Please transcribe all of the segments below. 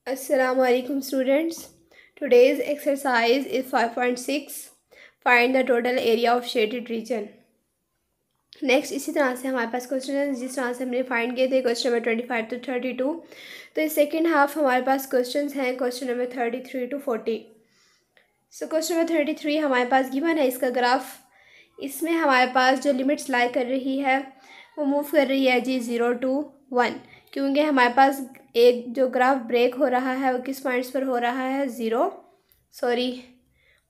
Assalamualaikum students. Today's exercise is 5.6. Find the total area of shaded region. Next इसी तरह से हमारे पास question है जिस तरह से हमने फाइंड किए थे क्वेश्चन नंबर 25 to 32। तो इस सेकेंड हाफ हमारे पास क्वेश्चन हैं question number 33 to 40। So question number 33 हमारे पास गिवन है इसका ग्राफ। इसमें हमारे पास जो लिमिट्स लाई कर रही है वो मूव कर रही है जी 0 to 1, क्योंकि हमारे पास एक जो ग्राफ ब्रेक हो रहा है वो किस पॉइंट्स पर हो रहा है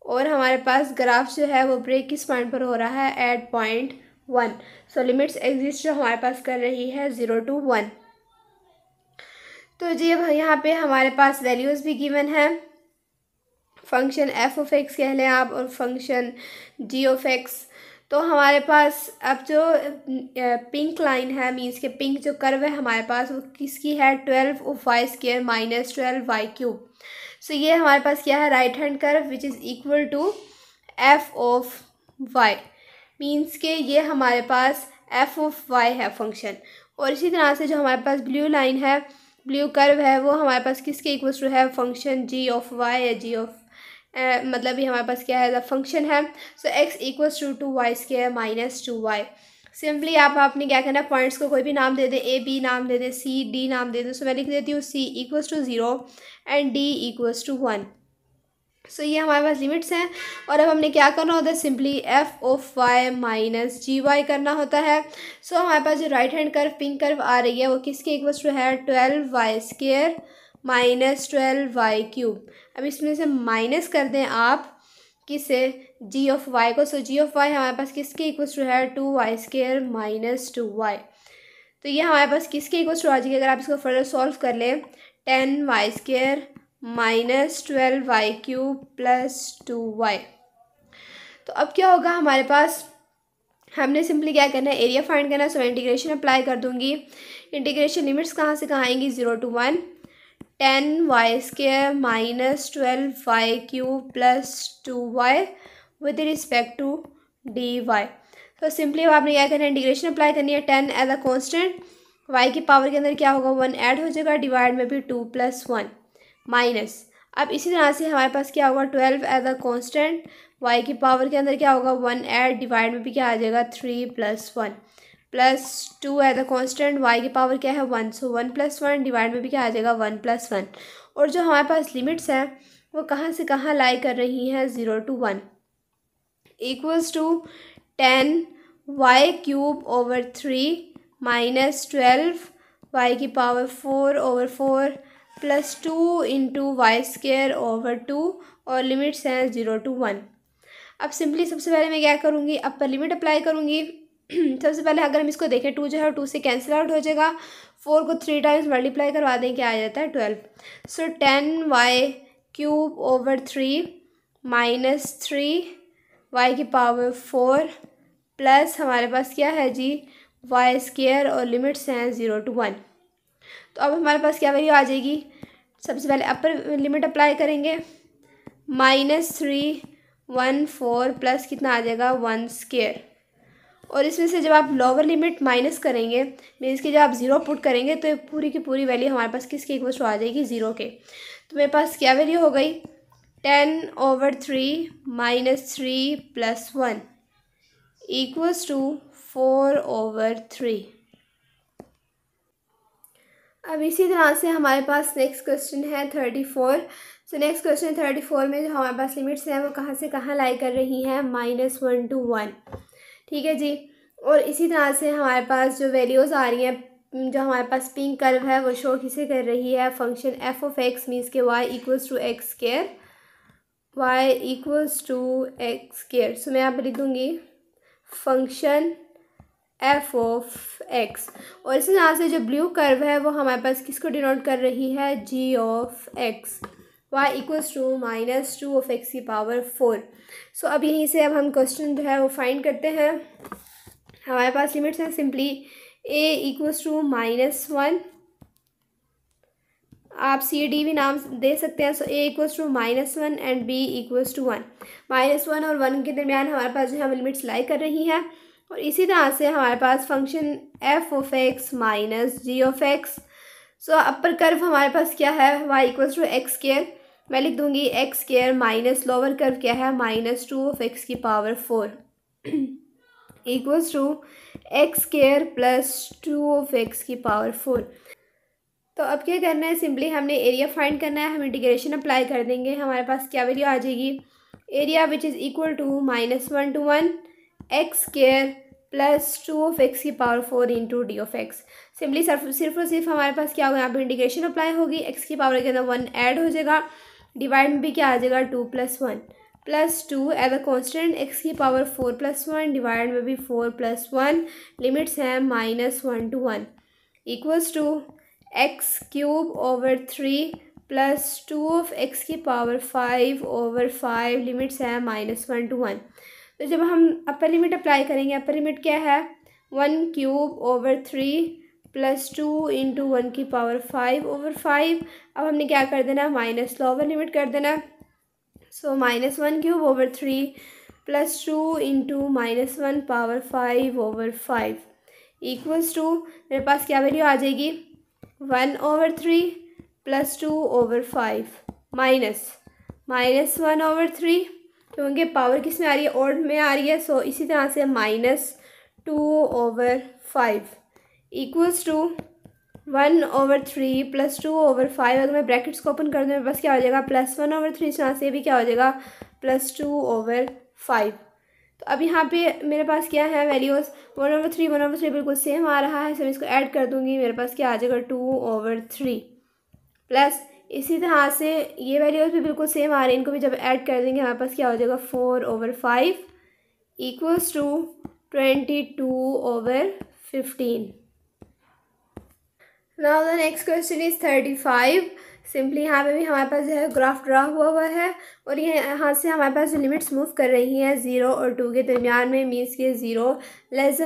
और हमारे पास ग्राफ जो है वो ब्रेक किस पॉइंट पर हो रहा है at point 1। So limits exist जो हमारे पास कर रही है 0 to 1। तो जी अब यहाँ पे हमारे पास वैल्यूज़ भी गिवन है, फंक्शन एफ ऑफ एक्स कह लें आप और फंक्शन जी ऑफ एक्स। तो हमारे पास अब जो पिंक लाइन है मीन्स के पिंक जो कर्व है हमारे पास वो किसकी है 12 of Y square minus 12 Y cube. So ये हमारे पास क्या है right hand curve which is equal to F of Y, means के ये हमारे पास एफ ऑफ वाई है फंक्शन। और इसी तरह से जो हमारे पास ब्लू लाइन है ब्लू कर्व है वो हमारे पास किसके इक्वल टू है फंक्शन जी ऑफ वाई या जी ऑफ मतलब ये हमारे पास क्या है फंक्शन है। So X equals to Y square minus 2y। Simply आपने क्या करना है पॉइंट्स को कोई भी नाम दे दें, ए बी नाम दे दें, सी डी नाम दे दें। सो मैं लिख देती हूँ C equals to 0 and D equals to 1। So ये हमारे पास लिमिट्स हैं और अब हमने क्या करना होता है simply F of Y minus G Y करना होता है। सो हमारे पास जो right hand curve pink curve आ रही है वो किसके इक्वल्स टू है 12 Y square minus 12 Y cube. अब इसमें से माइनस कर दें आप किसे जी ऑफ वाई को। सो जी ऑफ वाई हमारे पास किसके इक्वल्स टू है 2 वाई स्क्वायर माइनस 2y। तो ये हमारे पास किसके इक्वल्स टू आ जाएगी अगर आप इसको फर्दर सॉल्व कर लें 10 y square minus 12 Y cube plus 2y। तो अब क्या होगा हमारे पास हमने सिंपली क्या करना है एरिया फाइंड करना है। सो मैं इंटीग्रेशन अप्लाई कर दूंगी। इंटीग्रेशन लिमिट्स कहाँ से कहाँ आएंगी 0 to 1 10 y square minus 12 Y cube plus 2y with respect to d y. तो सिंपली अब आपने क्या करना है इंटीग्रेशन अप्लाई करनी है 10 एज अ कॉन्स्टेंट y की पावर के अंदर क्या होगा 1 ऐड हो जाएगा डिवाइड में भी 2 + 1 माइनस। अब इसी तरह से हमारे पास क्या होगा 12 एज अ कॉन्स्टेंट y की पावर के अंदर क्या होगा 1 ऐड डिवाइड में भी क्या आ जाएगा 3 + 1 plus 2 as a constant y की पावर क्या है 1। सो 1 + 1 डिवाइड में भी क्या आ जाएगा 1 + 1। और जो हमारे पास लिमिट्स हैं वो कहाँ से कहाँ लाई कर रही हैं 0 to 1 equals to 10 Y cube over 3 minus 12 Y की power 4/4 plus 2 into Y square over 2 और लिमिट्स हैं 0 to 1। अब सिंपली सबसे पहले मैं क्या करूँगी अपर लिमिट अप्लाई करूँगी। सबसे पहले अगर हम इसको देखें 2 जो है 2 से कैंसिल आउट हो जाएगा, 4 को 3 टाइम्स मल्टीप्लाई करवा दें क्या आ जाता है 12। So 10 Y cube over 3 minus 3 y की पावर 4 प्लस हमारे पास क्या है जी वाई स्क्वायर और लिमिट्स हैं 0 to 1। तो अब हमारे पास क्या वैल्यू आ जाएगी सबसे पहले अपर लिमिट अप्लाई करेंगे -314 प्लस कितना आ जाएगा 1 स्क्वायर। और इसमें से जब आप लोअर लिमिट माइनस करेंगे मीन्स कि जब आप 0 पुट करेंगे तो पूरी की पूरी वैल्यू हमारे पास किसके इक्वल्स टू आ जाएगी 0 के। तो मेरे पास क्या वैल्यू हो गई 10/3 -3 + 1 इक्वल्स टू 4/3। अब इसी तरह से हमारे पास नेक्स्ट क्वेश्चन है 34। सो नेक्स्ट क्वेश्चन 34 में जो हमारे पास लिमिट्स हैं वो कहाँ से कहाँ लाई कर रही हैं -1 to 1। ठीक है जी। और इसी तरह से हमारे पास जो वैल्यूज़ आ रही हैं जो हमारे पास पिंक कर्व है वो शो किसे कर रही है function F of X means के y equals to x square y equals to x square. So मैं यहाँ पर लिख दूँगी फंक्शन एफ ऑफ एक्स। और इसी तरह से जो ब्लू कर्व है वो हमारे पास किसको डिनोट कर रही है G of X y equals to -2 of x की पावर 4। सो अब यहीं से अब हम क्वेश्चन जो है वो फाइंड करते हैं। हमारे पास लिमिट्स हैं सिंपली a इक्वल्स टू -1 आप सी डी भी नाम दे सकते हैं। So a equals to -1 and b equals to 1। -1 और 1 के दरमियान हमारे पास जो है लिमिट्स लाई कर रही हैं। और इसी तरह से हमारे पास function F of x minus G of x. So upper curve हमारे पास क्या है, y equals to x square, मैं लिख दूंगी X square minus lower curve क्या है -2 ऑफ एक्स की power 4 equals to x square plus 2 of x की पावर 4। तो अब क्या करना है, सिंपली हमने एरिया फाइंड करना है, हम इंटीग्रेशन अप्लाई कर देंगे, हमारे पास क्या वैल्यू आ जाएगी, area which is equal to -1 to 1 x square plus 2 of x की power 4 into D of x. Simply सिर्फ और सिर्फ हमारे पास क्या होगा, यहाँ पे इंटीग्रेशन अप्लाई होगी, एक्स की पावर के अंदर 1 ऐड हो जाएगा, डिवाइड में भी क्या आ जाएगा 2 + 1 plus 2 as a constant x की पावर 4 + 1 डिवाइड में भी 4 + 1, लिमिट्स हैं -1 to 1 equals to x cube over 3 plus 2 of x की पावर 5 ओवर 5, लिमिट्स है -1 to 1। तो जब हम अपर लिमिट अप्लाई करेंगे, अपर लिमिट क्या है 1 क्यूब ओवर 3 प्लस 2 इंटू 1 की पावर 5 ओवर 5। अब हमने क्या कर देना, माइनस लोअर लिमिट कर देना, so -1 cube over 3 plus 2 into -1 power 5 over 5 equals to मेरे पास क्या वैल्यू आ जाएगी 1/3 प्लस 2/5 माइनस 1/3, क्योंकि पावर किस में आ रही है, ऑड में आ रही है, सो इसी तरह से -2/5 इक्वल्स टू 1/3 प्लस 2/5। अगर मैं ब्रैकेट्स को ओपन कर दूँ मेरे पास क्या हो जाएगा +1/3, इस तरह से भी क्या हो जाएगा +2/5। तो अब यहाँ पे मेरे पास क्या है वैल्यूज़ 1/3 बिल्कुल सेम आ रहा है, सब इसको ऐड कर दूँगी, मेरे पास क्या आ जाएगा 2/3 प्लस इसी तरह से ये वैल्यूज़ भी बिल्कुल सेम आ रही हैं, इनको भी जब ऐड कर देंगे हमारे पास क्या हो जाएगा 4/5 equals to 22/15। Now the next question is 35। Simply यहाँ पे भी हमारे पास जो है ग्राफ ड्रा हुआ है और ये यहाँ से हमारे पास जो लिमिट्स मूव कर रही हैं 0 और 2 के दरमियान में, मीन्स के 0 < x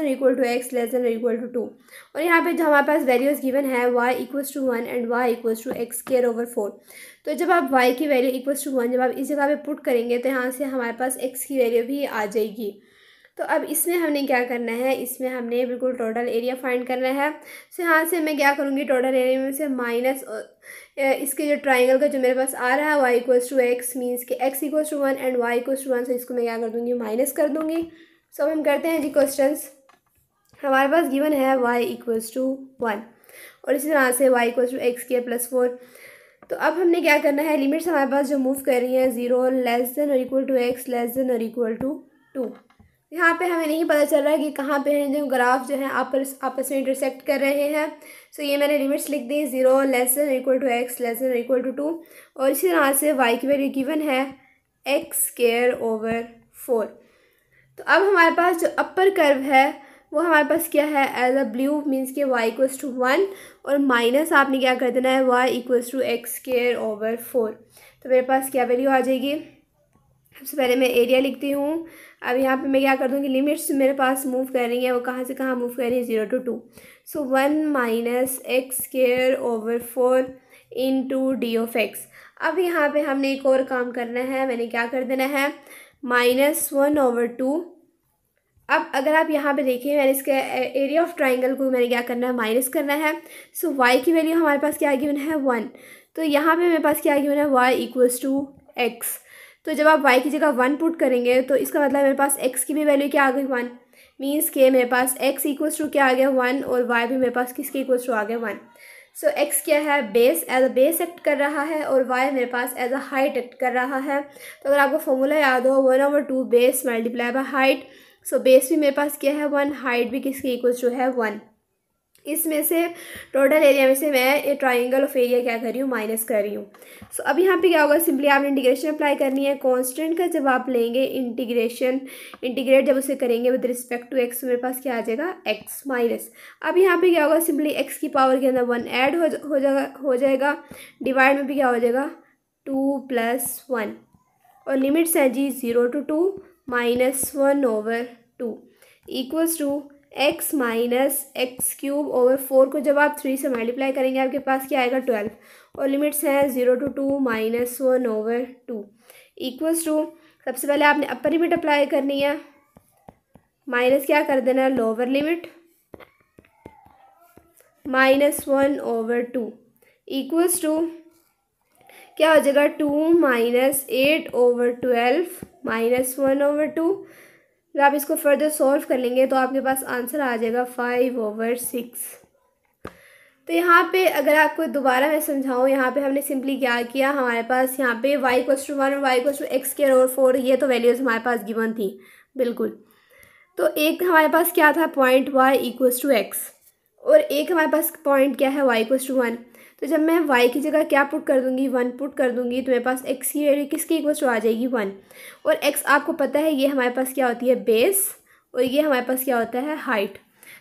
< 2। और यहाँ पे जो हमारे पास वैल्यूज़ गिवन है y = 1 एंड y = x²/4। तो जब आप y की वैल्यू = 1 जब आप इस जगह पे पुट करेंगे तो यहाँ से हमारे पास x की वैल्यू भी आ जाएगी। तो अब इसमें हमने क्या करना है, इसमें हमने बिल्कुल टोटल एरिया फाइंड करना है। सो यहाँ से मैं क्या करूँगी, टोटल एरिया में से माइनस इसके जो ट्राइंगल का जो मेरे पास आ रहा है y = x, मीन्स कि x = 1 एंड y = 1, सो इसको मैं क्या कर दूँगी, माइनस कर दूँगी। सो अब हम करते हैं जी क्वेश्चंस। हमारे पास गिवन है y = 1 और इसी तरह से y = x² + 4। तो अब हमने क्या करना है, लिमिट्स हमारे पास जो मूव कर रही हैं 0 < x < 2। यहाँ पे हमें नहीं पता चल रहा है कि कहाँ पे हैं जो ग्राफ जो है आपस में इंटरसेक्ट कर रहे हैं। सो ये मैंने लिमिट्स लिख दी 0 < x < 2 और इसी तरह से y की वैल्यू गिवन है x²/4। तो अब हमारे पास जो अपर कर्व है वो हमारे पास क्या है, एज अ ब्लू, मीन्स के y = 1 और माइनस आपने क्या कर देना है y = x²/4। तो मेरे पास क्या वैल्यू आ जाएगी, सबसे पहले मैं एरिया लिखती हूँ। अब यहाँ पे मैं क्या कर दूँगी, लिमिट्स मेरे पास मूव कर रही हैं वो कहाँ से कहाँ मूव कर रही है 0 to 2। So 1 - x²/4 into D of x. अब यहाँ पे हमने एक और काम करना है, मैंने क्या कर देना है -1/2। अब अगर आप यहाँ पे देखिए मैंने इसके एरिया ऑफ ट्राइंगल को मैंने क्या करना है, माइनस करना है। सो y की वैल्यू हमारे पास क्या गिवन है 1, तो यहाँ पे मेरे पास क्या गिवन है y = x। तो जब आप y की जगह 1 पुट करेंगे तो इसका मतलब मेरे पास x की भी वैल्यू क्या आ गई 1, मीन्स के मेरे पास x = क्या आ गया 1 और y भी मेरे पास किसके इक्वल आ गया 1। सो x क्या है, base, as a base act कर रहा है और y मेरे पास एज अ हाइट एक्ट कर रहा है। तो अगर आपको फॉर्मूला याद हो 1/2 base multiply by height. So base भी मेरे पास क्या है 1, हाइट भी किसके इक्वल है 1। इसमें से टोटल एरिया में से मैं ये ट्राइंगल ऑफ एरिया क्या कर रही हूँ, माइनस कर रही हूँ। सो अब यहाँ पे क्या होगा, सिंपली आपने इंटीग्रेशन अप्लाई करनी है। कांस्टेंट का जब आप लेंगे इंटीग्रेट जब उसे करेंगे विद रिस्पेक्ट टू एक्स, मेरे पास क्या आ जाएगा x माइनस। अब यहाँ पे क्या होगा, सिंपली x की पावर के अंदर 1 ऐड हो जाएगा, डिवाइड में भी क्या हो जाएगा 2 + 1 और लिमिट्स हैं जी 0 to 2 -1/2 equals to x - x³/4 को जब आप 3 से मल्टीप्लाई करेंगे आपके पास क्या आएगा 12 और लिमिट्स हैं 0 to 2 -1/2 इक्वल्स टू, सबसे पहले आपने अपर लिमिट अप्लाई करनी है, माइनस क्या कर देना है लोअर लिमिट -1/2 इक्वल्स टू क्या हो जाएगा 2 माइनस 8/12 -1/2। जब आप इसको फर्दर सॉल्व कर लेंगे तो आपके पास आंसर आ जाएगा 5/6। तो यहाँ पे अगर आपको दोबारा मैं समझाऊँ, यहाँ पे हमने सिंपली क्या किया, हमारे पास यहाँ पे y = 1 और y = x² और 4 ये तो वैल्यूज़ हमारे पास गिवन थी बिल्कुल। तो एक हमारे पास क्या था पॉइंट y = x और एक हमारे पास पॉइंट क्या है y = 1। तो जब मैं y की जगह क्या पुट कर दूँगी 1 पुट कर दूँगी तो मेरे पास x की वैल्यू किसके इक्वल टू आ जाएगी 1। और x आपको पता है ये हमारे पास क्या होती है बेस और ये हमारे पास क्या होता है हाइट।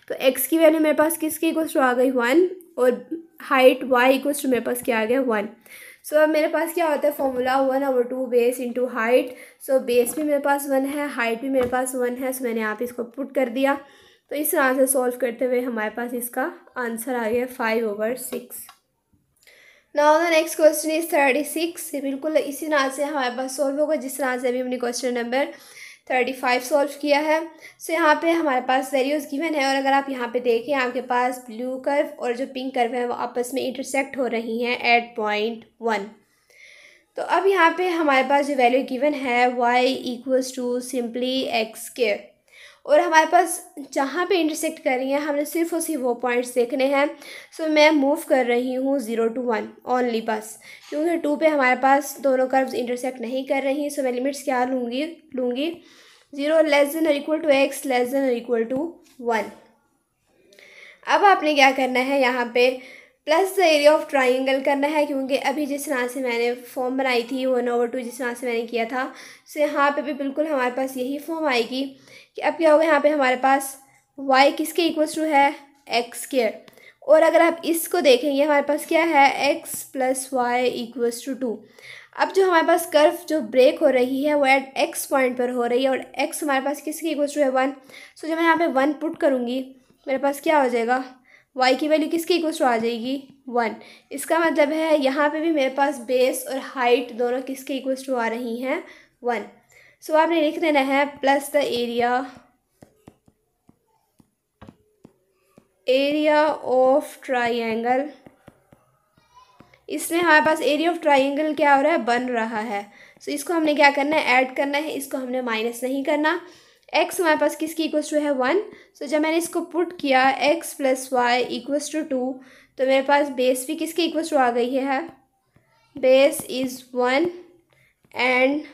तो x की वैल्यू मेरे पास किसके इक्वल टू आ गई 1 और हाइट y इक्वल टू मेरे पास क्या आ गया 1। सो अब मेरे पास क्या होता है formula 1/2 base into height. So base भी मेरे पास 1 है, हाइट भी मेरे पास 1 है। सो मैंने यहाँ पे इसको पुट कर दिया। तो इस तरह से सॉल्व करते हुए हमारे पास इसका आंसर आ गया 5/6। Now the next question is 36। बिल्कुल इसी तरह से हमारे पास सॉल्व होगा जिस तरह से अभी हमने क्वेश्चन नंबर 35 सॉल्व किया है। सो यहाँ पे हमारे पास वैल्यूज़ गिवन है और अगर आप यहाँ पे देखें आपके पास ब्लू कर्व और जो पिंक कर्व है वो आपस में इंटरसेक्ट हो रही हैं एट पॉइंट 1। तो अब यहाँ पे हमारे पास जो वैल्यू गिवन है y = सिंपली x²। और हमारे पास जहाँ पे इंटरसेक्ट कर रही हैं हमने सिर्फ और सिर्फ वो पॉइंट्स देखने हैं। सो मैं मूव कर रही हूँ 0 to 1 ओनली बस, क्योंकि 2 पे हमारे पास दोनों कर्व्स इंटरसेक्ट नहीं कर रही। सो मैं लिमिट्स क्या लूँगी 0 < x < 1। अब आपने क्या करना है यहाँ पे plus the area of triangle करना है, क्योंकि अभी जिस तरह से मैंने फॉर्म बनाई थी 1/2 जिस तरह से मैंने किया था। सो यहाँ पे भी बिल्कुल हमारे पास यही फॉर्म आएगी कि अब क्या होगा यहाँ पे हमारे पास y किसके इक्वल टू है x²। और अगर आप इसको देखेंगे हमारे पास क्या है x + y = 2। अब जो हमारे पास कर्व जो ब्रेक हो रही है वो एट x पॉइंट पर हो रही है और x हमारे पास किसके इक्वल टू है 1। सो जब मैं यहाँ पे 1 पुट करूँगी मेरे पास क्या हो जाएगा y की वैल्यू किसके इक्वल टू आ जाएगी 1। इसका मतलब है यहाँ पे भी मेरे पास बेस और हाइट दोनों किसके इक्वल टू आ रही हैं 1। सो आपने लिख देना है plus the area of triangle. इसमें हमारे पास एरिया ऑफ ट्राइंगल क्या हो रहा है बन रहा है। सो इसको हमने क्या करना है ऐड करना है, इसको हमने माइनस नहीं करना। x हमारे पास किसकी इक्वल टू है 1। सो जब मैंने इसको पुट किया x + y = 2 तो मेरे पास बेस भी किसकी इक्वल टू आ गई है base is 1 and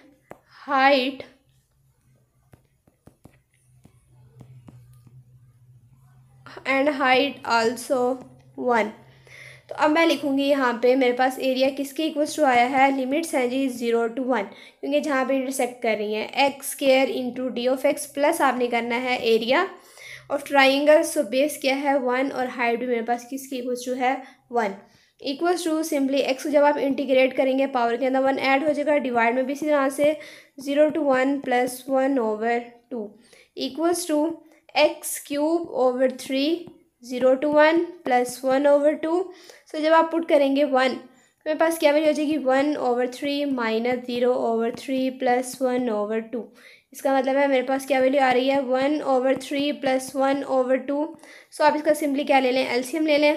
height also 1। तो अब मैं लिखूँगी यहाँ पे मेरे पास एरिया किसके इक्वल टू आया है लिमिट्स हैं जी 0 to 1, क्योंकि जहाँ पे इंटरसेक्ट कर रही हैं x² × d(x) प्लस आपने करना है area of triangle. So base क्या है 1 और हाइट भी मेरे पास किसकी इक्वल टू है 1 इक्वल्स टू सिंपली x को जब आप इंटीग्रेट करेंगे पावर के अंदर 1 ऐड हो जाएगा, डिवाइड में भी इसी तरह से 0 to 1 + 1/2 equals to x³ 3 0 to 1 + 1/2। So जब आप पुट करेंगे 1 तो मेरे पास क्या वैल्यू हो जाएगी 1/3 - 0/3 + 1/2। इसका मतलब है मेरे पास क्या वैल्यू आ रही है 1/3 + 1/2। सो आप इसका सिंपली क्या ले लें एलसीएम ले लें।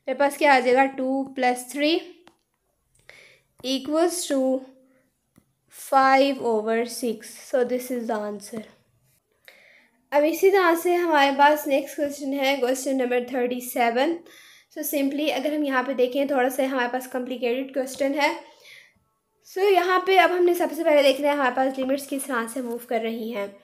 मेरे पास क्या आ जाएगा 2 + 3 = 5/6। So this is the answer. अब इसी तरह से हमारे पास नेक्स्ट क्वेश्चन है क्वेश्चन नंबर 37। सो सिंपली अगर हम यहाँ पे देखें थोड़ा सा हमारे पास कॉम्प्लिकेटेड क्वेश्चन है। सो यहाँ पे अब हमने सबसे पहले देखना है हमारे पास लिमिट्स किस तरह से मूव कर रही हैं।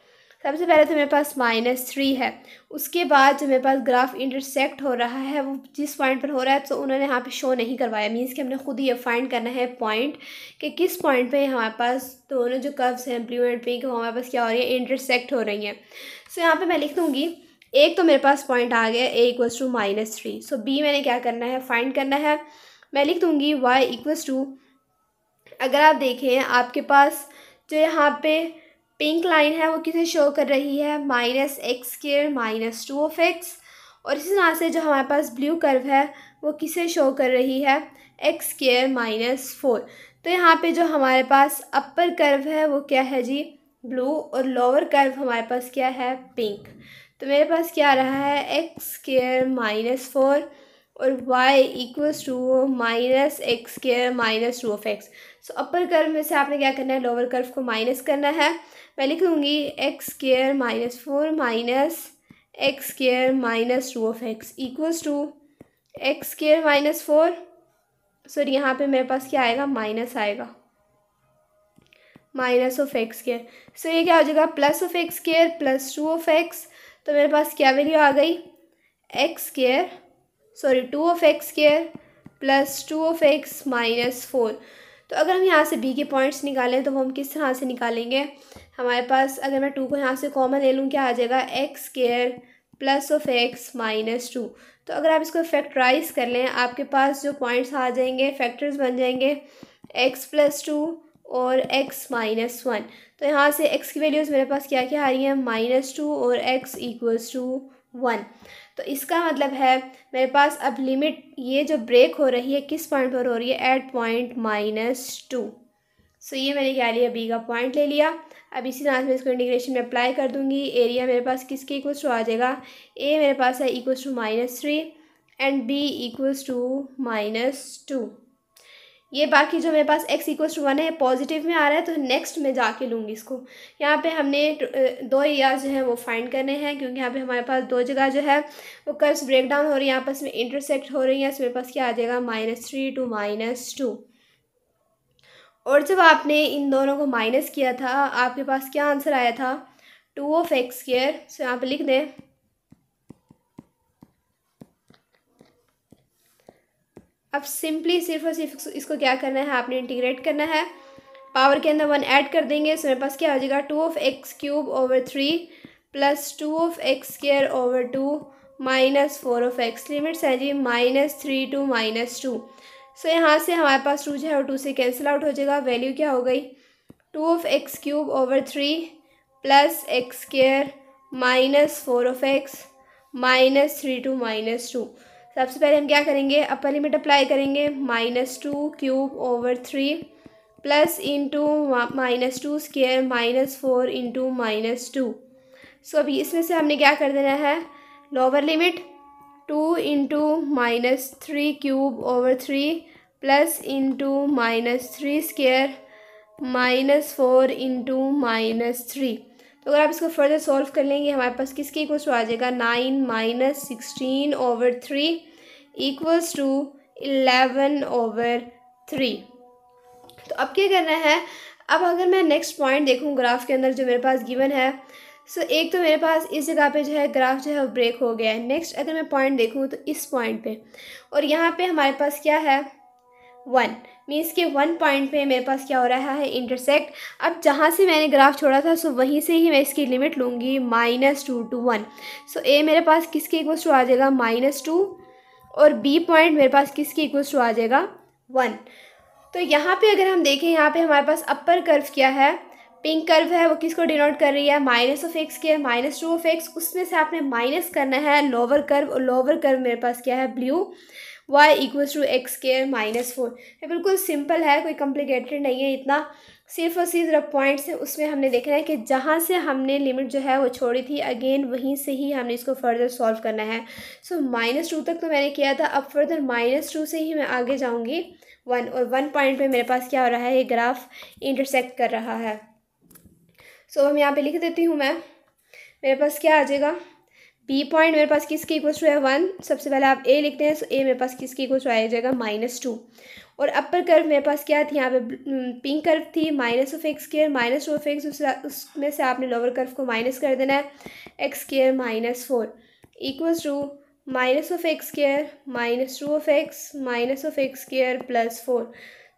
सबसे पहले तो मेरे पास -3 है, उसके बाद जो मेरे पास ग्राफ इंटरसेक्ट हो रहा है वो जिस पॉइंट पर हो रहा है तो उन्होंने यहाँ पे शो नहीं करवाया। मीन्स कि हमने खुद ही ये फाइंड करना है पॉइंट कि किस पॉइंट पे हमारे पास दोनों जो कर्व्स हैं ब्लू एंड पिंक वो हमारे पास क्या हो रही है इंटरसेक्ट हो रही हैं। सो यहाँ पे मैं लिख दूँगी एक तो मेरे पास पॉइंट आ गया a = -3। सो b मैंने क्या करना है फाइंड करना है। मैं लिख दूँगी y = अगर आप देखें आपके पास जो यहाँ पे पिंक लाइन है वो किसे शो कर रही है -x² - 2x। और इसी तरह से जो हमारे पास ब्लू कर्व है वो किसे शो कर रही है x² - 4। तो यहाँ पे जो हमारे पास अपर कर्व है वो क्या है जी ब्लू और लोअर कर्व हमारे पास क्या है पिंक। तो मेरे पास क्या आ रहा है x² - 4 और y equals to minus x square minus 2 of x. So upper curve में से आपने क्या करना है, लोअर कर्व को माइनस करना है। मैं लिख लूँगी x square minus 4 minus x square minus 2 of x equals to x square minus 4, sorry यहाँ पे मेरे पास क्या आएगा, माइनस आएगा, minus of x square. So ये क्या हो जाएगा, plus of x square plus 2 of x. तो मेरे पास क्या वैल्यू आ गई, x square, sorry 2 of x square plus 2 of x minus 4। तो अगर हम यहाँ से बी के पॉइंट्स निकालें तो वो हम किस तरह से निकालेंगे, हमारे पास अगर मैं 2 को यहाँ से कॉमन ले लूँ, क्या आ जाएगा, x square plus of x minus 2। तो अगर आप इसको फैक्टराइज कर लें, आपके पास जो पॉइंट्स आ जाएंगे फैक्टर्स बन जाएंगे एक्स प्लस 2 और एक्स माइनस 1। तो यहाँ से एक्स की वैल्यूज़ मेरे पास क्या क्या आ रही है, माइनस 2 और एक्स इक्वल्स टू 1। तो इसका मतलब है मेरे पास अब लिमिट ये जो ब्रेक हो रही है किस पॉइंट पर हो रही है, एट पॉइंट -2। सो ये मैंने क्या लिया, बी का पॉइंट ले लिया। अब इसी तरह से मैं इसको इंटीग्रेशन में अप्लाई कर दूंगी। एरिया मेरे पास किसके इक्वल्स टू आ जाएगा, ए मेरे पास है equals to -3 and B equals to -2। ये बाकी जो मेरे पास x इक्वल्स टू 1 है पॉजिटिव में आ रहा है, तो नेक्स्ट में जाके लूँगी इसको। यहाँ पे हमने दो एरियाज जो है वो फाइंड करने हैं, क्योंकि यहाँ पे हमारे पास दो जगह जो है वो कर्व्स ब्रेक डाउन हो रही है, आपस में इंटरसेक्ट हो रही है। इसमें पास क्या आ जाएगा, -3 टू -2। और जब आपने इन दोनों को माइनस किया था आपके पास क्या आंसर आया था, 2 ऑफ एक्स स्क्वायर। सो यहाँ पे लिख दें, अब सिंपली सिर्फ और सिर्फ इसको क्या करना है, आपने इंटीग्रेट करना है, पावर के अंदर 1 ऐड कर देंगे। सो मेरे पास क्या हो जाएगा, 2 of x cube over 3 plus 2 of x square over 2 minus 4 of x. Limits है जी -3 टू -2। सो यहाँ से हमारे पास 2 जो है वो 2 से कैंसिल आउट हो जाएगा। वैल्यू क्या हो गई, 2 of x cube over 3 plus x square minus 4 of x -3 to -2। सबसे पहले हम क्या करेंगे, अपर लिमिट अप्लाई करेंगे, -2 cube over 3 plus into -2 square -4 into -2। सो अभी इसमें से हमने क्या कर देना है, lower limit 2 into -3 cube over 3 plus into -3 square -4 into -3। तो अगर आप इसको फर्दर सॉल्व कर लेंगे हमारे पास किसके इक्वल्स टू आ जाएगा, 9 - 16 ओवर 3 इक्वल्स टू 11 ओवर 3। तो अब क्या करना है, अब अगर मैं नेक्स्ट पॉइंट देखूँ ग्राफ के अंदर जो मेरे पास गिवन है, सो एक तो मेरे पास इस जगह पे जो है ग्राफ जो है वो ब्रेक हो गया है। नेक्स्ट अगर मैं पॉइंट देखूँ तो इस पॉइंट पे, और यहाँ पे हमारे पास क्या है, 1 मीन्स के 1 पॉइंट पे मेरे पास क्या हो रहा है, इंटरसेक्ट। अब जहाँ से मैंने ग्राफ छोड़ा था सो वहीं से ही मैं इसकी लिमिट लूँगी -2 टू 1। सो ए मेरे पास किसके इक्वल्स टू आ जाएगा, -2, और बी पॉइंट मेरे पास किसके इक्वल्स टू आ जाएगा, 1। तो यहाँ पे अगर हम देखें, यहाँ पे हमारे पास अपर कर्व क्या है, पिंक कर्व है, वो किसको डिनोट कर रही है, माइनस ऑफ एक्स के -2 ऑफ एक्स। उसमें से आपने माइनस करना है लोअर कर्व, और लोअर कर्व मेरे पास क्या है, blue, y equals to x square -4। ये बिल्कुल सिंपल है, कोई कॉम्प्लिकेटेड नहीं है इतना, सिर्फ और सिर्फ पॉइंट्स हैं उसमें हमने देखना है कि जहाँ से हमने लिमिट जो है वो छोड़ी थी अगेन वहीं से ही हमने इसको फर्दर सॉल्व करना है। सो -2 तक तो मैंने किया था, अब फर्दर -2 से ही मैं आगे जाऊँगी 1, और 1 पॉइंट पे मेरे पास क्या हो रहा है, ये ग्राफ इंटरसेक्ट कर रहा है। सो हम यहाँ पे लिख देती हूँ मैं, मेरे पास क्या आ जाएगा, बी पॉइंट मेरे पास किसके इक्वल्स टू है, 1। सबसे पहले आप ए लिखते हैं, सो ए मेरे पास किसके इक्वल्स टू आ जाएगा, -2। और अपर कर्व मेरे पास क्या थी, यहाँ पे पिंक कर्व थी, minus of x square -2 of x, उसमें से आपने लोअर कर्व को माइनस कर देना है, x square -4 equals to minus of x square -2 of x square +4।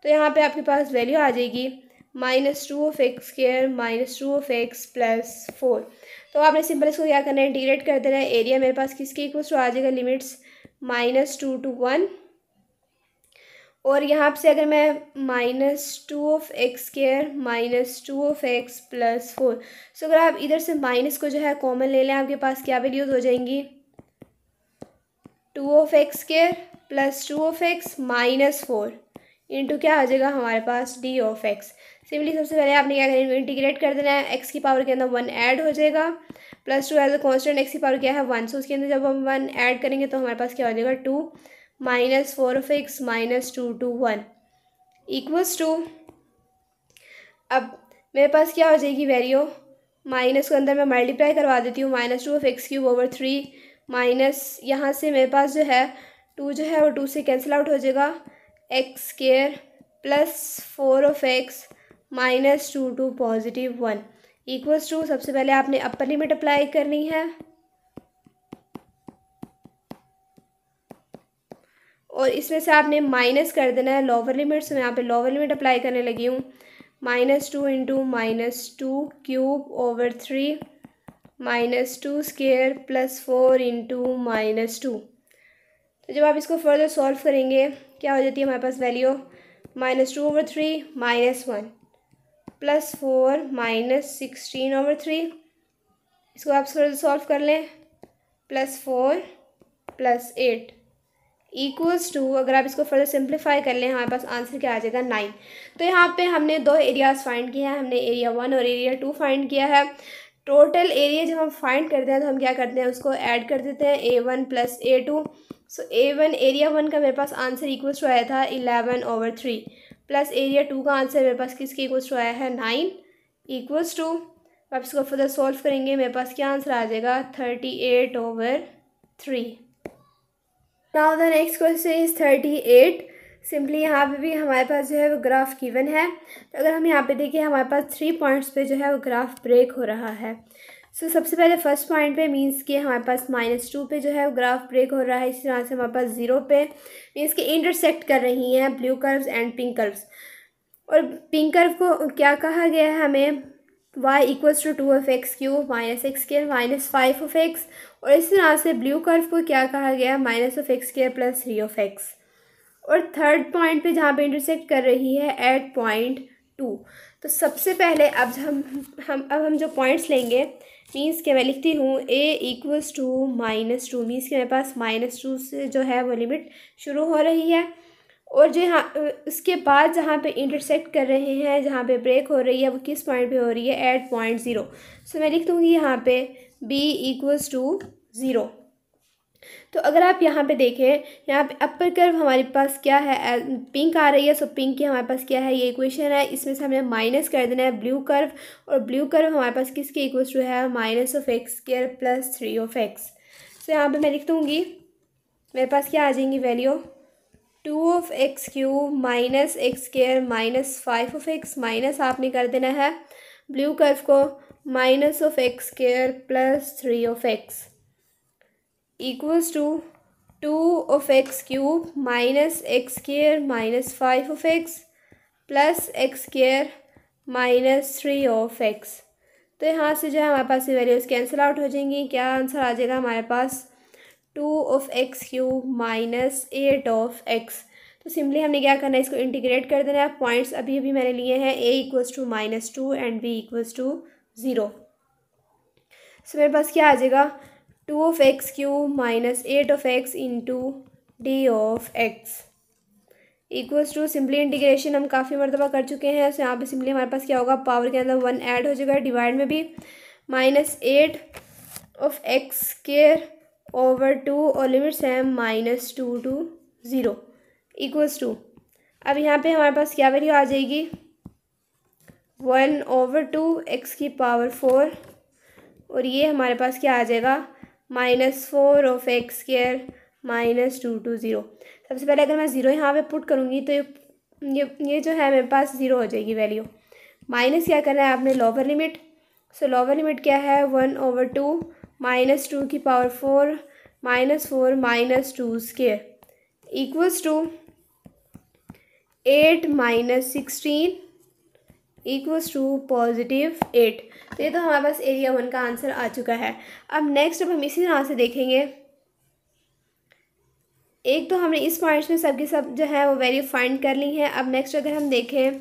तो यहाँ पे आपके पास वैल्यू आ जाएगी -2 of x square -2 of x +4। तो आपने सिंपल इसको क्या करना है, इंटीग्रेट कर देना है। एरिया मेरे पास किसके इक्वल्स टू आ जाएगा, लिमिट्स -2 टू 1, और यहाँ से अगर मैं -2 of x square -2 of x +4, सो अगर आप इधर से माइनस को जो है कॉमन ले लें, आपके पास क्या वैल्यूज हो जाएंगी, 2 of x square +2 of x -4 into क्या आ जाएगा हमारे पास, d ऑफ एक्स। सिंपली सबसे पहले आपने क्या करेंगे, इंटीग्रेट कर देना है, एक्स की पावर के अंदर 1 ऐड हो जाएगा, +2 एज अ कॉन्स्टेंट, एक्स की पावर क्या है 1, सो उसके अंदर जब हम 1 ऐड करेंगे तो हमारे पास क्या हो जाएगा 2 minus 4 of x minus 2 to 1 equals to, अब मेरे पास क्या हो जाएगी वैल्यू, माइनस को अंदर मैं मल्टीप्लाई करवा देती हूँ, minus 2 of x cube over 3 minus यहाँ से मेरे पास जो है 2 जो है वो 2 से कैंसिल आउट हो जाएगा, x square plus 4 of x minus 2 to positive 1 equals to, सबसे पहले आपने अपर लिमिट अप्लाई करनी है और इसमें से आपने माइनस कर देना है लोअर लिमिट। से मैं यहाँ पे लोअर लिमिट अप्लाई करने लगी हूँ, -2 into -2 cube over 3 -2 square plus 4 into -2। तो जब आप इसको फर्दर सॉल्व करेंगे क्या हो जाती है हमारे पास वैल्यू, -2 ओवर 3 -1 प्लस 4 -16 ओवर 3, इसको आप फर्दर सॉल्व कर लें, +4 + 8 इक्वल्स टू, अगर आप इसको फर्दर सिंप्लीफाई कर लें हमारे पास आंसर क्या आ जाएगा 9। तो यहाँ पे हमने दो एरियाज़ फाइंड किए हैं, हमने एरिया 1 और एरिया 2 फाइंड किया है। टोटल एरिया जब हम फाइंड करते हैं तो हम क्या करते हैं, उसको ऐड कर देते हैं A1 + A2। सो A1 एरिया 1 का मेरे पास आंसर इक्वल्स टू आया था 11/3 प्लस एरिया 2 का आंसर मेरे पास किसके इक्वल्स टू आया है 9 इक्वल्स टू, आप इसको फर्दर सॉल्व करेंगे मेरे पास क्या आंसर आ जाएगा 38/3। Now the next question is 38। Simply यहाँ पे भी हमारे पास जो है वो ग्राफ गिवन है। तो अगर हम यहाँ पे देखें हमारे पास 3 पॉइंट्स पे जो है वो ग्राफ ब्रेक हो रहा है। सो सबसे पहले फर्स्ट पॉइंट पे मींस कि हमारे पास -2 पे जो है वो ग्राफ ब्रेक हो रहा है। इसी तरह से हमारे पास 0 पे मींस कि इंटरसेक्ट कर रही हैं blue curves and pink curves. और पिंक कर्व को क्या कहा गया है हमें, y equals to 2 of x cube minus x square minus 5 of x. और इस तरह से ब्लू कर्व को क्या कहा गया, minus of x square plus 3 of x. और थर्ड पॉइंट पे जहाँ पे इंटरसेक्ट कर रही है एट पॉइंट 2। तो सबसे पहले अब हम जो पॉइंट्स लेंगे मीन्स के मैं लिखती हूँ a इक्वल्स टू -2 मीन्स के मेरे पास -2 से जो है वो लिमिट शुरू हो रही है। और जो यहाँ उसके बाद जहाँ पे इंटरसेक्ट कर रहे हैं, जहाँ पे ब्रेक हो रही है वो किस पॉइंट पे हो रही है एट पॉइंट 0। सो मैं लिख दूँगी यहाँ पे b इक्वल्स टू 0। तो अगर आप यहाँ पे देखें यहाँ पे अपर कर्व हमारे पास क्या है, पिंक आ रही है। सो पिंक की हमारे पास क्या है, ये इक्वेशन है, इसमें से हमें माइनस कर देना है ब्लू कर्व। और ब्लू कर्व हमारे पास किसके इक्वल्स टू है, minus of x square plus 3 of x. So यहाँ पे मैं लिख दूँगी मेरे पास क्या आ जाएंगी value, 2 of x cube minus x square minus 5 of x, minus आपने कर देना है ब्लू कर्व को minus of x square plus 3 of x equals to 2 of x cube minus x square minus 5 of x plus x square minus 3 of x. तो यहाँ से जो है हमारे पास ये वैल्यूज़ कैंसिल आउट हो जाएंगी। क्या आंसर आ जाएगा हमारे पास 2 of x cube minus 8 of x. तो सिंपली हमने क्या करना है, इसको इंटीग्रेट कर देना है। पॉइंट्स अभी अभी मैंने लिए हैं a equals to -2 and b equals to 0। So मेरे पास क्या आ जाएगा 2 of x cube minus 8 of x into D of x equals to, simply integration हम काफ़ी मरतबा कर चुके हैं। सो यहाँ पे सिंपली हमारे पास क्या होगा, पावर के अंदर 1 ऐड हो जाएगा, डिवाइड में भी -8 ऑफ एक्स स्क्वायर ओवर 2 और लिमिट्स हैं -2 to 0 इक्वल्स टू, अब यहाँ पे हमारे पास क्या वैल्यू आ जाएगी 1/2 एक्स की पावर 4। और ये हमारे पास क्या आ जाएगा -4 ऑफ एक्स स्क्वायर -2 to 0। सबसे पहले अगर मैं 0 यहाँ पे पुट करूँगी तो ये जो है मेरे पास 0 हो जाएगी वैल्यू। माइनस क्या करना है आपने lower limit. So lower limit क्या है 1/2 -2 की पावर 4 -4 -2 स्क्वायर इक्वल्स टू 8 -16 इक्वल्स टू +8। तो ये तो हमारे पास एरिया 1 का आंसर आ चुका है। अब नेक्स्ट अब हम इसी तरह से देखेंगे, एक तो हमने इस पॉइंट्स में सब की सब जो है वो वैल्यू फाइंड कर ली है। अब नेक्स्ट अगर हम देखें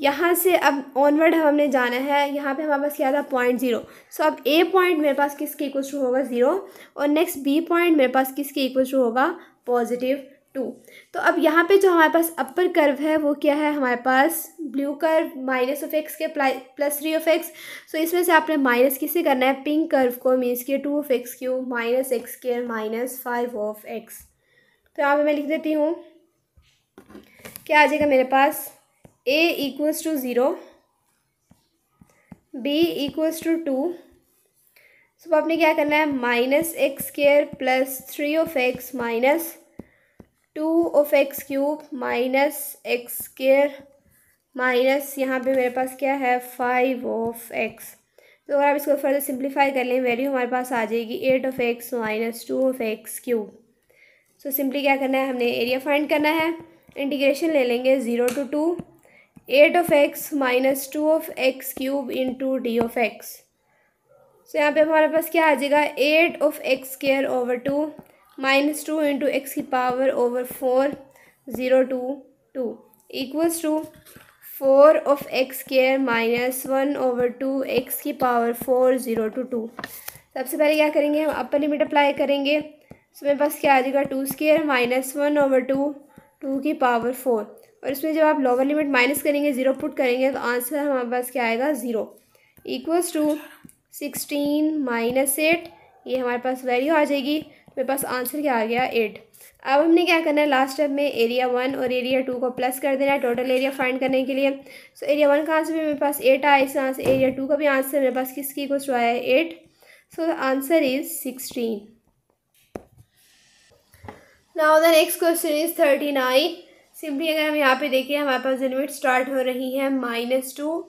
यहाँ से अब ऑनवर्ड हमने जाना है, यहाँ पे हमारे पास क्या था 0.0। सो अब ए पॉइंट मेरे पास किसके इक्वल्स टू होगा 0 और नेक्स्ट बी पॉइंट मेरे पास किसके इक्वल्स टू होगा +2। तो अब यहाँ पे जो हमारे पास अपर कर्व है वो क्या है हमारे पास blue curve minus of X के प्लस 3 ऑफ एक्स। सो इसमें से आपने माइनस किससे करना है, पिंक कर्व को मीन्स के 2 of x cube minus x square minus 5 of x. तो यहाँ पे मैं लिख देती हूँ, क्या आ जाएगा मेरे पास, a equals to 0, b equals to 2। तो आपने क्या करना है, minus x square plus 3 of x minus 2 of x cube minus x square minus यहाँ पे मेरे पास क्या है 5 ऑफ एक्स। तो अगर आप इसको फर्दर सिंप्लीफाई कर लें, वैल्यू हमारे पास आ जाएगी 8 of x minus 2 of x cube. So simply क्या करना है, हमने एरिया फाइंड करना है, इंटीग्रेशन ले लेंगे 0 to 2 8 of x minus 2 of x cube into D of x. So यहाँ पे हमारे पास क्या आ जाएगा, 8 of x square over 2 minus 2 into X की power over 4 0 to 2 equals to 4 of x square minus 1 over 2 X की पावर 4 0 to 2। सबसे पहले क्या करेंगे, हम अपर लिमिट अप्लाई करेंगे। सो मेरे पास क्या आ जाएगा, 2 स्क्वायर माइनस 1 ओवर 2 2 की पावर 4, और इसमें जब आप लोअर लिमिट माइनस करेंगे 0 पुट करेंगे तो आंसर हमारे पास क्या आएगा 0 इक्वल्स टू 16 माइनस 8, ये हमारे पास वैल्यू आ जाएगी। मेरे पास आंसर क्या आ गया 8। अब हमने क्या करना है, लास्ट स्टेप में एरिया 1 और एरिया 2 को प्लस कर देना है टोटल एरिया फाइंड करने के लिए। सो एरिया 1 का आंसर भी मेरे पास 8 आया, इस आंसर एरिया 2 का भी आंसर मेरे पास किसकी इक्वल्स टू आया है 8। So the answer is 16। Now the next question is 39। Simply अगर हम यहाँ पे देखें, हमारे पास लिमिट स्टार्ट हो रही है -2,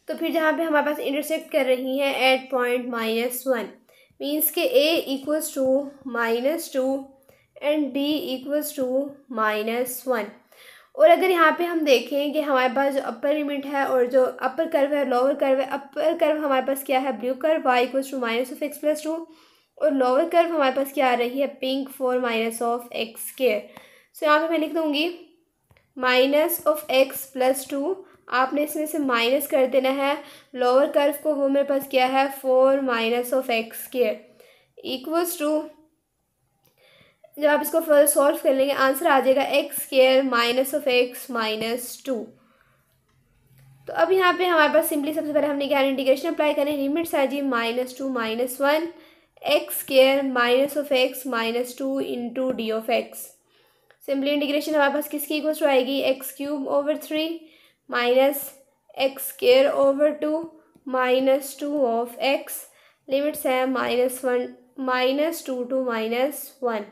तो फिर जहाँ पे हमारे पास इंटरसेक्ट कर रही है एट पॉइंट -1, मीन्स के a equals to -2 and b equals to -1। और अगर यहाँ पे हम देखें कि हमारे पास जो अपर लिमिट है और जो अपर कर्व है लोअर कर्व है, अपर कर्व हमारे पास क्या है blue curve y equals to minus of x plus 2, और लोअर कर्व हमारे पास क्या आ रही है pink 4 minus of x square. So यहाँ पे मैं लिख दूँगी माइनस ऑफ एक्स प्लस 2, आपने इसमें से माइनस कर देना है लोअर कर्व को, वो मेरे पास क्या है 4 minus of x square equals to, जब आप इसको फर्दर सॉल्व कर लेंगे आंसर आ जाएगा x square minus of x minus 2। तो अब यहाँ पे हमारे पास सिंपली सबसे पहले हमने क्या इंटीग्रेशन अप्लाई करें, लिमिट्स आ जी -2 -1 x square minus of x minus 2 into D of x. Simply integration हमारे पास किसकी इक्वल टू आएगी, x cube over 3 minus x square over 2 minus 2 of x, limits है -1 -2 to -1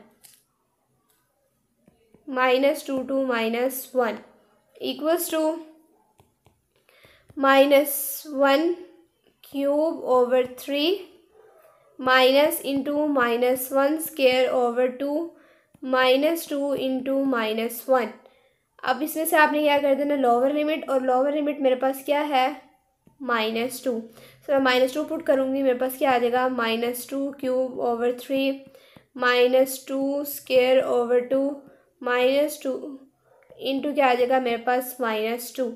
-2 to -1 equals to -1 cube over 3 minus into -1 square over 2 -2 into -1। अब इसमें से आपने क्या कर देना लोअर लिमिट, और लोअर लिमिट मेरे पास क्या है -2। सो मैं -2 पुट करूँगी, मेरे पास क्या आ जाएगा -2 cube over 3 -2 square over 2 -2 into क्या आ जाएगा मेरे पास -2।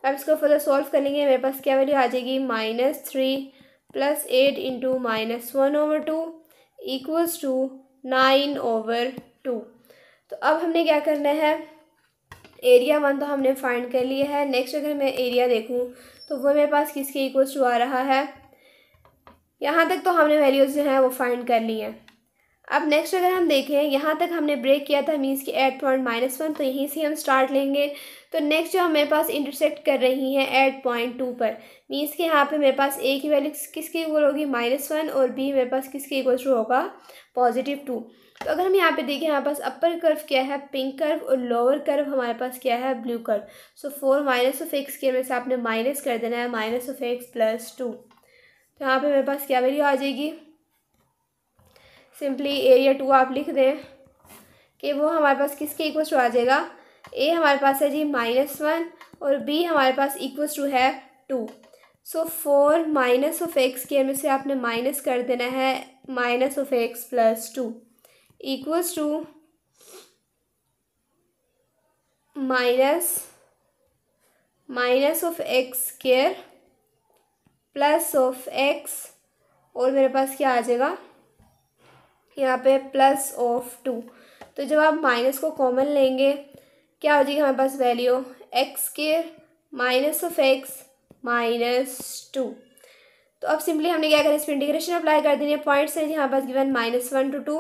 अब इसको फर्दर सॉल्व कर लेंगे, मेरे पास क्या वैल्यू आ जाएगी -3 plus 8 into -1 over 2 equals to 9 over 2। तो अब हमने क्या करना है, एरिया 1 तो हमने फाइंड कर लिया है। नेक्स्ट अगर मैं एरिया देखूं तो वो मेरे पास किसके इक्वल्स टू आ रहा है, यहाँ तक तो हमने वैल्यूज़ जो हैं वो फाइंड कर ली हैं। अब नेक्स्ट अगर हम देखें, यहाँ तक हमने ब्रेक किया था मीन्स कि एट पॉइंट -1, तो यहीं से हम स्टार्ट लेंगे। तो नेक्स्ट जो मेरे पास इंटरसेक्ट कर रही है एट पॉइंट 2 पर, मीन्स कि यहाँ पे मेरे पास a की वैल्यू किसकी इक्वल होगी -1 और b मेरे पास किसके इक्वल टू होगा +2। तो अगर हम यहाँ पे देखें, हमारे पास अपर कर्व क्या है पिंक कर्व और लोअर कर्व हमारे पास क्या है blue curve. So 4 minus of X के में से आपने माइनस कर देना है माइनस ऑफ एक्स प्लस 2। तो यहाँ पे मेरे पास क्या वैल्यू आ जाएगी, सिंपली एरिया 2 आप लिख दें कि वो हमारे पास किसके इक्वल्स टू आ जाएगा, a हमारे पास है जी -1 और b हमारे पास इक्वल्स टू है 2। सो 4 माइनस ऑफ एक्स के में से आपने माइनस कर देना है minus of x plus 2 equals to minus of x square plus of x, और मेरे पास क्या आ जाएगा यहाँ पे प्लस ऑफ 2। तो जब आप माइनस को कॉमन लेंगे क्या हो जाएगी हमारे पास value X square minus of X -2। तो अब सिंपली हमने क्या करें, इस पर इंटीग्रेशन अप्लाई कर देनी है। पॉइंट्स हैं जी हमारे पास गिवन -1 to 2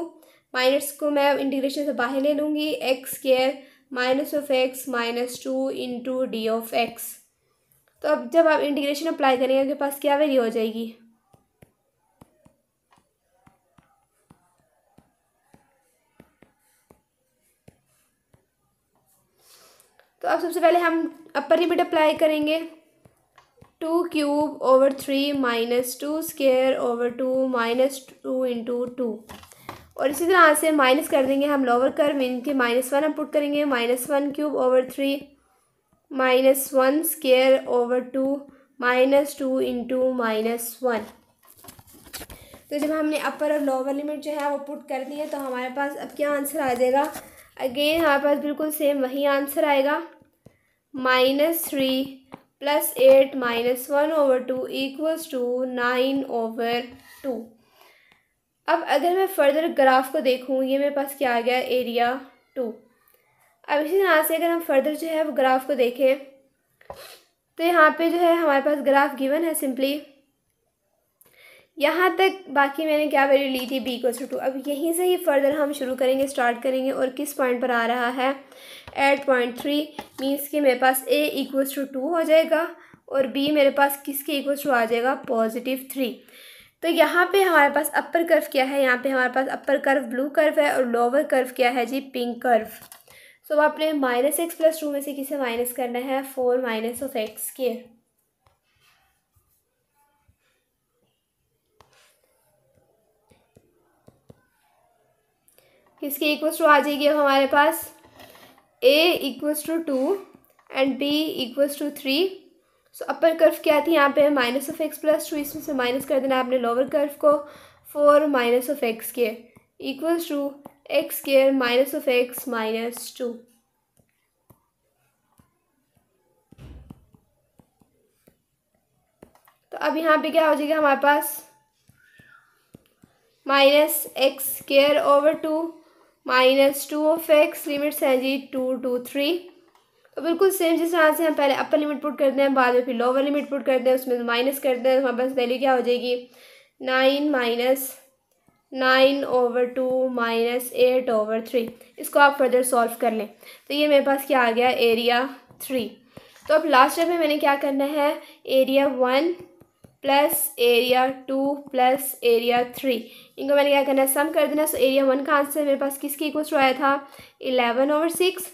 माइनस को मैं इंटीग्रेशन से बाहर ले लूँगी, x square minus of x minus 2 into D of x. तो अब जब आप इंटीग्रेशन अप्लाई करेंगे आपके पास क्या वैल्यू हो जाएगी, तो अब सबसे पहले हम अपर लिमिट अप्लाई करेंगे, 2 cube over 3 minus 2 square over 2 minus 2 into 2। और इसी तरह से माइनस कर देंगे हम लोअर कर्व, इनके -1 हम पुट करेंगे, -1 cube over 3 -1 square over 2 -2 into -1। तो जब हमने अपर और लोअर लिमिट जो है वो पुट कर दी है तो हमारे पास अब क्या आंसर आ जाएगा, अगेन हमारे पास बिल्कुल सेम वही आंसर आएगा, -3 + 8 -1 ओवर 2 इक्वल्स टू 9 ओवर 2। अब अगर मैं फर्दर ग्राफ को देखूँ, ये मेरे पास क्या आ गया, एरिया 2। अब इसी तरह से अगर हम फर्दर जो है वो ग्राफ को देखें तो यहाँ पे जो है हमारे पास ग्राफ गिवन है सिंपली, यहाँ तक बाकी मैंने क्या वैल्यू ली थी, b=2। अब यहीं से ही फर्दर हम शुरू करेंगे, स्टार्ट करेंगे, और किस पॉइंट पर आ रहा है, एट पॉइंट 3, मीन्स कि मेरे पास a=2 हो जाएगा और b मेरे पास किसके इक्वल टू आ जाएगा, +3। तो यहाँ पे हमारे पास अपर कर्व क्या है, यहाँ पे हमारे पास अपर कर्व ब्लू कर्व है और लोअर कर्व क्या है जी, पिंक कर्व। सो आपने -x + 2 में से किसे माइनस करना है, 4 माइनस ऑफ एक्स स्क्वायर। किसके इक्वल टू आ जाएगी अब हमारे पास, a=2 and b=3। So upper curve क्या थी, यहाँ पे -x + 2, इसमें से माइनस कर देना आपने लोअर कर्व को, 4 minus of x square equals to x square minus of x minus 2। तो अब यहाँ पे क्या हो जाएगा हमारे पास, -x² over 2 -2 of x, limits हैं जी 2 to 3। तो बिल्कुल सेम जिस तरह से हम पहले अपर लिमिट पुट करते हैं, बाद में फिर लोअर लिमिट पुट करते हैं, उसमें माइनस करते हैं, तो हमारे पास वैल्यू क्या हो जाएगी, 9 - 9 ओवर 2 -8 ओवर 3। इसको आप फर्दर सॉल्व कर लें तो ये मेरे पास क्या आ गया, एरिया 3। तो अब लास्ट स्टेप में मैंने क्या करना है, area 1 plus area 2 plus area 3, इनको मैंने क्या करना है, सम कर देना। सो एरिया 1 का आंसर मेरे पास किसके इक्वल टू आया था, 11 ओवर 6।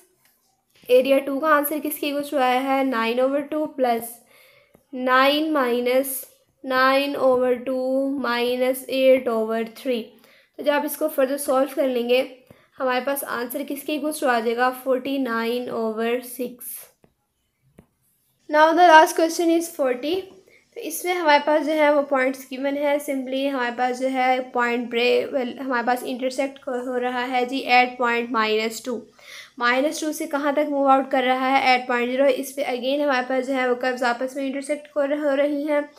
एरिया 2 का आंसर किसके इक्वल टू आया है, 9 over 2 plus 9 minus 9 over 2 minus 8 over 3। तो जब आप इसको फर्दर सॉल्व कर लेंगे हमारे पास आंसर किसके इक्वल टू आ जाएगा, 49 over 6। Now the last question is 40। तो इसमें हमारे पास जो है वो पॉइंट्स गिवन है, सिंपली हमारे पास जो है पॉइंट हमारे पास इंटरसेक्ट हो रहा है जी एट पॉइंट -2। -2 से कहाँ तक मूव आउट कर रहा है, एट पॉइंट 0। इस पर अगेन हमारे पास जो है वो कर्व्स आपस में इंटरसेक्ट हो रही हैं।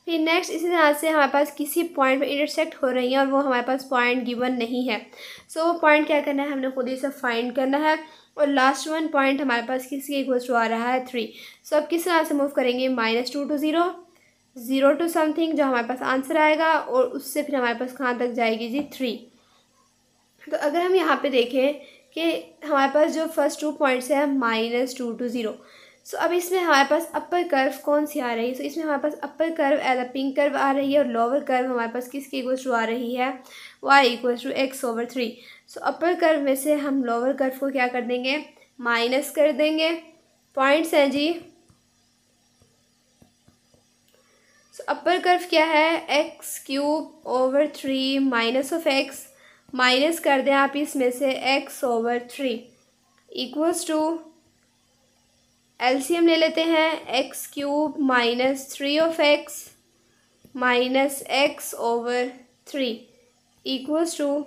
फिर नेक्स्ट इसी तरह से हमारे पास किसी पॉइंट पे इंटरसेक्ट हो रही हैं और वो हमारे पास पॉइंट गिवन नहीं है। सो वो पॉइंट क्या करना है, हमने खुद ही से फाइंड करना है। और लास्ट वन पॉइंट हमारे पास किसके इक्वल टू आ रहा है, 3। सो अब किस तरह से मूव करेंगे, -2 to 0, 0 to समथिंग जो हमारे पास आंसर आएगा, और उससे फिर हमारे पास कहाँ तक जाएगी जी, 3। तो अगर हम यहाँ पे देखें कि हमारे पास जो फर्स्ट 2 पॉइंट्स है -2 to 0। सो अब इसमें हमारे पास अपर कर्व कौन सी आ रही है, सो इसमें हमारे पास upper curve as a pink curve आ रही है और लोअर कर्व हमारे पास किसके इक्वल टू आ रही है, y=x/3। सो अपर कर्व में से हम लोअर कर्व को क्या कर देंगे, माइनस कर देंगे। पॉइंट्स हैं जी, सो अपर कर्व क्या है, x³/3 minus of x, minus कर दें आप इसमें से x/3 इक्वल्स टू, एलसीएम ले लेते हैं, x³ - 3 of x minus x/3 equals to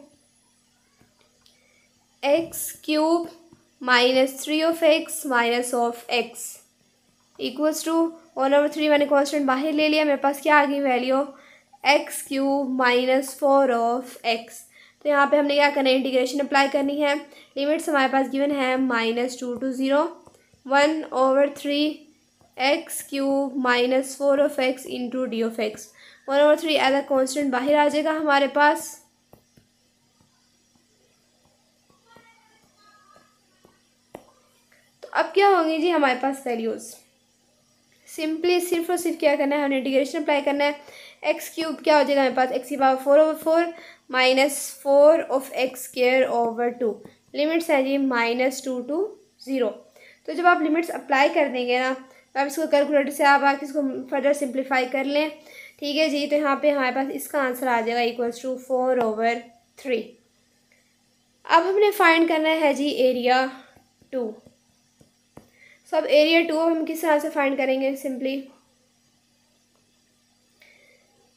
x³ - 3 of x minus of x equals to 1/3। मैंने कॉन्स्टेंट बाहर ले लिया, मेरे पास क्या आ गई वैल्यू, x³ - 4 ऑफ x। तो यहाँ पे हमने क्या करना है, इंटीग्रेशन अप्लाई करनी है। लिमिट्स हमारे पास गिवन है -2 to 0, 1/3 x³ - 4 of x into D of x. 1/3 as a constant बाहर आ जाएगा हमारे पास। अब क्या होंगी जी हमारे पास वैल्यूज़, सिंपली सिर्फ और सिर्फ क्या करना है, हमने इंटीग्रेशन अप्लाई करना है। एक्स क्यूब क्या हो जाएगा हमारे पास, एक्स की power 4/4 -4 of x square over 2। Limits है जी -2 to 0। तो जब आप लिमिट्स अप्लाई कर देंगे ना, तो आप इसको कैलकुलेटर से आप आके इसको फर्दर सिंप्लीफाई कर लें। ठीक है जी, तो यहाँ पे हमारे पास इसका आंसर आ जाएगा इक्वल्स टू 4/3। अब हमने फाइंड करना है जी एरिया 2। सब एरिया 2 हम किस तरह से फाइंड करेंगे, सिंपली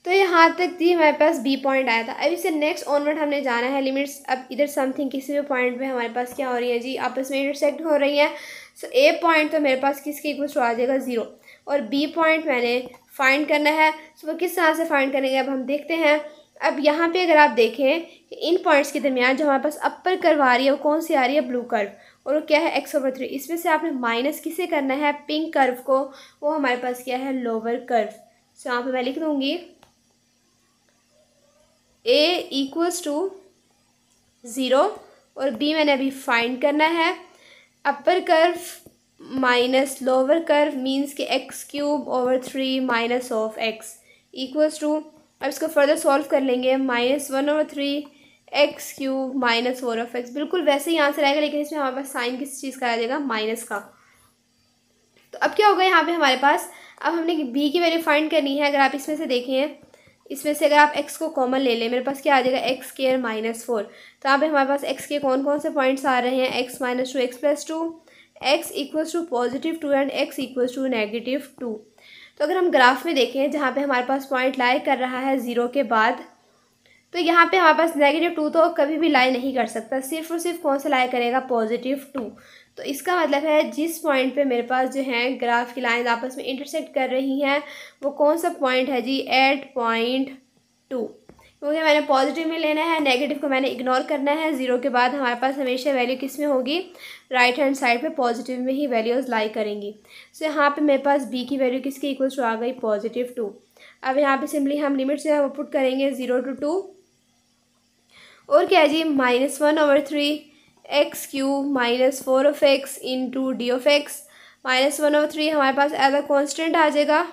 तो यहाँ तक थी हमारे पास बी पॉइंट आया था। अब इससे नेक्स्ट ऑनवर्ड हमने जाना है लिमिट्स। अब इधर समथिंग किसी भी पॉइंट पे हमारे पास क्या हो रही है जी, आपस में इंटरसेक्ट हो रही है। सो ए पॉइंट तो मेरे पास किसके इक्वल आ जाएगा 0, और बी पॉइंट मैंने फाइंड करना है। सो वो किस तरह से फाइंड करेंगे अब हम देखते हैं। अब यहाँ पे अगर आप देखें कि इन पॉइंट्स के दरमियान जो हमारे पास अपर कर्व आ रही है वो कौन सी आ रही है, ब्लू कर्व, और वो क्या है x/3। इसमें से आपने माइनस किसे करना है, पिंक कर्व को, वो हमारे पास क्या है, लोअर कर्व। सो यहाँ पे मैं लिख दूँगी a इक्वल्स टू 0 और b मैंने अभी फाइंड करना है। Upper curve minus lower curve means कि x³/3 minus of x equals to, अब इसको फर्दर सॉल्व कर लेंगे, -1/3 x³ माइनस 4 ऑफ x। बिल्कुल वैसे ही आंसर आएगा, लेकिन इसमें हमारे पास साइन किस चीज़ का आ जाएगा, माइनस का। तो अब क्या होगा यहाँ पे हमारे पास, अब हमने b की वैल्यू फाइंड करनी है। अगर आप इसमें से देखें, इसमें से अगर आप x को कॉमन ले लें, मेरे पास क्या आ जाएगा, x² -4। तो यहाँ पे हमारे पास x के कौन कौन से पॉइंट्स आ रहे हैं, x -2 x+2, x equals to +2 and x equals to -2। तो अगर हम ग्राफ में देखें जहाँ पे हमारे पास पॉइंट लाई कर रहा है 0 के बाद, तो यहाँ पे हमारे पास -2 तो कभी भी लाई नहीं कर सकता, सिर्फ और सिर्फ कौन सा लाई करेगा, +2। तो इसका मतलब है जिस पॉइंट पे मेरे पास जो है ग्राफ की लाइन आपस में इंटरसेक्ट कर रही हैं, वो कौन सा पॉइंट है जी, एट पॉइंट 2। क्योंकि मैंने पॉजिटिव में लेना है, नेगेटिव को मैंने इग्नोर करना है। 0 के बाद हमारे पास हमेशा वैल्यू किस में होगी, राइट हैंड साइड पे पॉजिटिव में ही वैल्यूज़ लाई करेंगी। सो यहाँ पे मेरे पास b की वैल्यू किसके इक्वल्स आ गई, +2। अब यहाँ पे सिंपली हम लिमिट जो है वो पुट करेंगे 0 to 2, और क्या है जी, -1/3 x³ minus 4 of x into D of x। -1/3 हमारे पास एज अ कॉन्स्टेंट आ जाएगा,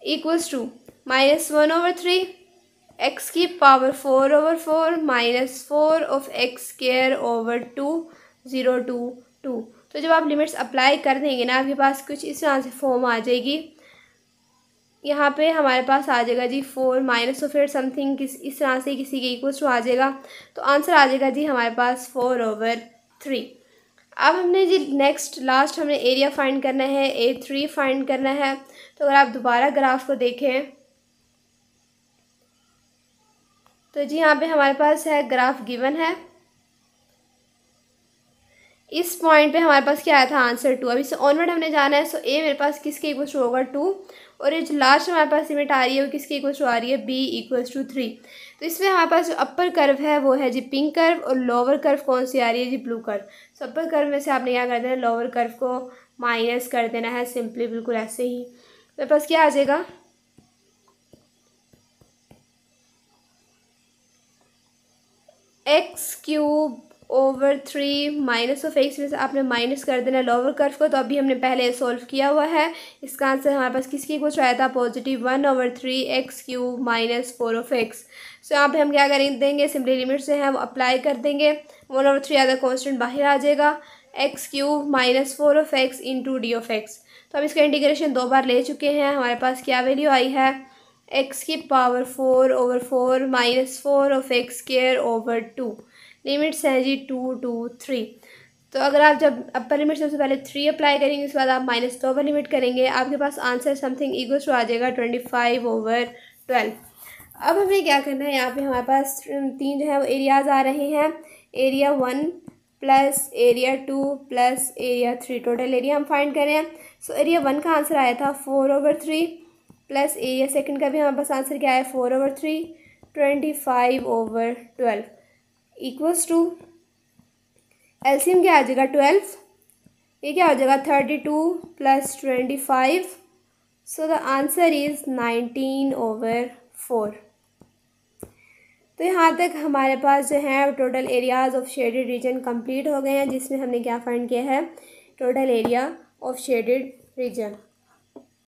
इक्वल्स टू -1/3 x की पावर 4/4 -4 ऑफ x² 2 0 to 2। तो जब आप लिमिट्स अप्लाई कर देंगे ना, आपके पास कुछ इस तरह से फॉर्म आ जाएगी। यहाँ पे हमारे पास आ जाएगा जी 4 -8 समथिंग इस तरह से किसी के इक्वल्स टू आ जाएगा। तो आंसर आ जाएगा जी हमारे पास 4/3। अब हमने जी नेक्स्ट लास्ट हमने एरिया फाइंड करना है, A3 फाइंड करना है। तो अगर आप दोबारा ग्राफ को देखें तो जी यहाँ पे हमारे पास है ग्राफ गिवन है। इस पॉइंट पे हमारे पास क्या आया था, आंसर 2। अब इससे ऑनवर्ड हमने जाना है। सो ए मेरे पास किसके इक्वल टू होगा 2, और ये जो लास्ट हमारे पास लिमिट आ रही है वो किसके इक्वल टू आ रही है, b इक्वल्स टू 3। तो इसमें हमारे पास जो अपर कर्व है वो है जी पिंक कर्व, और लोअर कर्व कौन सी आ रही है जी, ब्लू कर्व। सो अपर कर्व में से आपने क्या कर देना, लोअर कर्व को माइनस कर देना है, सिंपली बिल्कुल ऐसे ही। मेरे पास क्या आ जाएगा, x³ माइनस ऑफ x में से आपने माइनस कर देना लोअर कर्व को। तो अभी हमने पहले सोल्व किया हुआ है। इसका आंसर हमारे पास किसकी कुछ आया था, +1/3 x³ माइनस 4 ऑफ x। सो यहाँ पे हम क्या करेंगे, देंगे सिंपली लिमिट से हैं वो अप्लाई कर देंगे, 1/3 अदर कॉन्स्टेंट बाहर आ जाएगा, x³ minus 4 of x into D of x। तो हम इसका इंटीग्रेशन 2 बार ले चुके हैं। हमारे पास क्या वैल्यू आई है, x की पावर 4/4 -4 ऑफ x² 2। लिमिट्स हैं जी 2 to 3। तो अगर आप जब अपर लिमिट सबसे पहले 3 अप्लाई करेंगे, उसके बाद आप -2 पर लिमिट करेंगे, आपके पास आंसर समथिंग इक्वल्स टू आ जाएगा 25/12। अब हमें क्या करना है, यहाँ पे हमारे पास 3 जो है वो एरियाज़ आ रहे हैं, area 1 plus area 2 plus area 3, total area हम फाइंड करें हैं। सो एरिया 1 का आंसर आया था 4/3 प्लस एरिया सेकंड का भी हमारे पास आंसर क्या है, 4/3, 25/12 इक्वल्स टू एलसीएम क्या आ जाएगा 12, ये क्या हो जाएगा 32 plus 25। So the answer is 19/4। तो यहाँ तक हमारे पास जो है total areas of shaded region complete हो गए हैं, जिसमें हमने क्या फाइंड किया है, total area of shaded region.